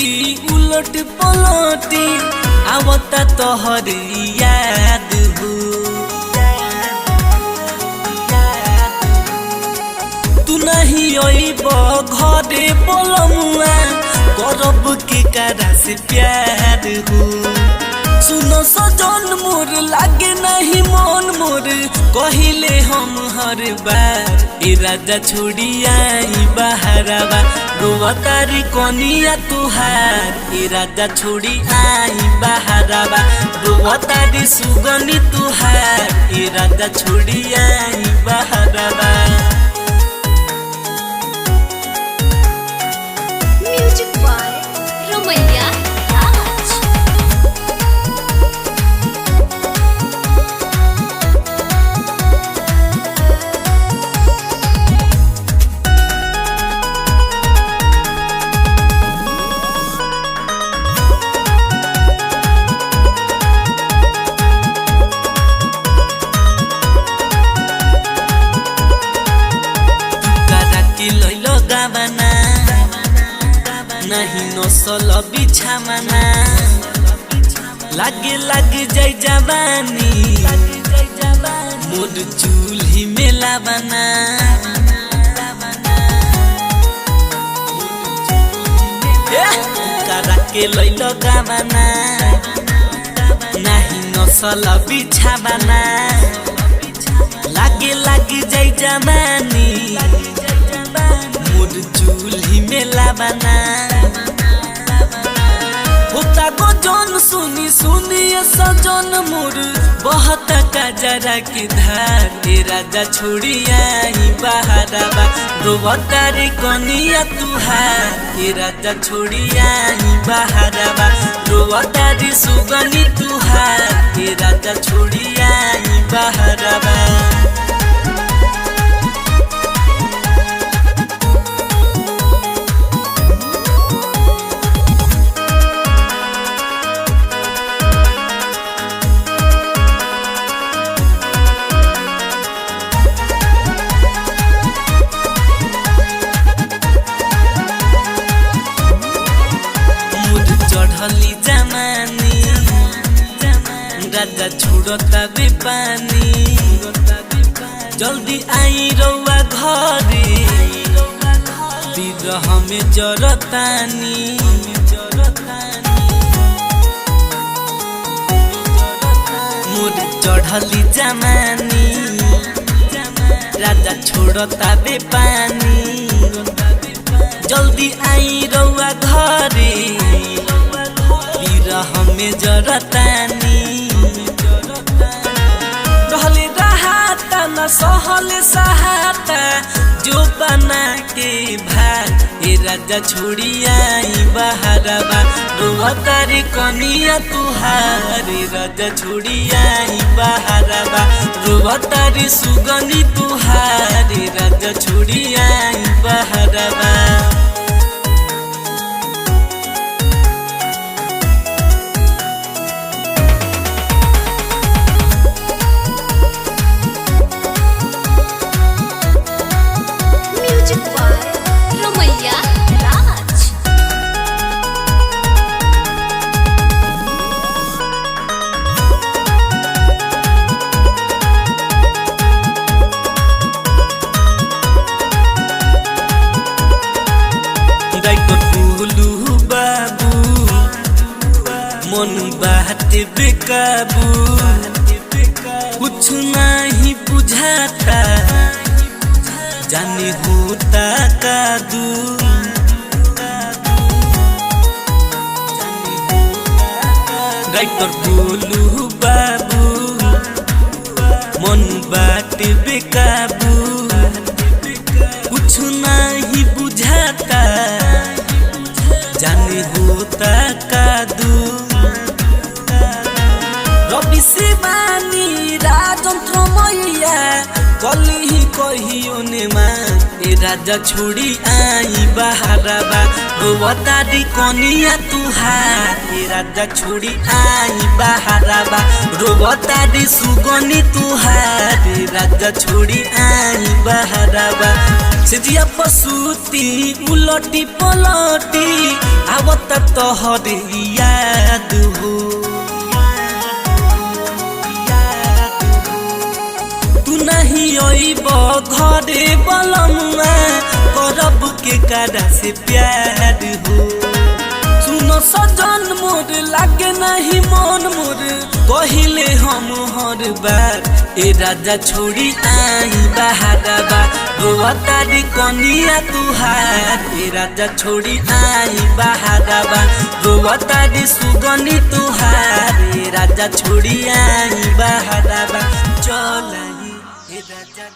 छुटी उलट पलटी आवता तोहर याद हो। तू नहीं अइब घरे बोलमुआ करब के करा से प्यार हो। सुनो सजन मोर लागे नहीं मन मोर कहिले हम हर बार ए राजा छोड़ी आई बहरावा रोवा तारी कनिया तुहार ए राजा छोड़ी आई बहरावा रोवा तारी सुगनी तुहार ए राजा छोड़ी आई बहरावा। म्यूजिक बाय रमैया राज। नहीं नसल बिछावना लागे लागे जाय जवानी मोर चूल्ही में लावना। करा के लैल गावना नहीं नसल बिछावना लागे लागे जाय जवानी मोर चूल्ही में लावना। होता गो जन सुनी सुनी सजन मोर बहुत कजरा की धार ए राजा छोड़ी आई बहरावा रोवा तारी कनिया तुहार ए राजा छोड़ी आई बहरावा रोवा तारी सुगनी तुहार ए राजा छोड़ी आई बहरावा। चढ़ली जमानी राजा छोड़ता बे पानी जल्दी आई रउआ घरे विरह में जरतानी। मोर चढ़ली जमानी राजा छोड़ता बे पानी जल्दी आई रउआ घरे हमें जरतानी। रहले रहाता न सहले सहाता जो बना के भार ए राजा छोड़ी आई बहरावा रोवा तारी कनिया तुहार ए राजा छोड़ी आई बहरावा रोवा तारी सुगनी तुहार ए राजा छोड़ी आई बहरावा। म्यूजिक बाय रमैया राज। बोलू बाबू मन बात बेकाबू कुछ नहीं बुझाता जाने होता कादू। डाइटर बोलू बाबू मन बात बेकाबू कुछ नहीं बुझाता जाने होता कादू। रवि से बानी राजंत्र मैया कली ही कहियो ने माँ ए राजा छोड़ी आई बहारबा रोवतारी कनिया तुहार ए राजा छोड़ी आई बहारबा रोवतारी सुगनी तुहार ए राजा छोड़ी आई बहारबा सिजिया पसुती उलटी पलटी आवत तोहरे याद हो तू नहीं अइब घरे बलमुआ करब के करा से प्यार हो सुनो सजन मोर लागे नहीं मन मोर कहिले हम हर बार ए राजा छोड़ी आई बहारबा रोवतारी कनिया तुहार ए राजा छोड़ी आई बहारबा रोवतारी सुगनी तुहार ए राजा छोड़ी आई बहारबा चल ए राजा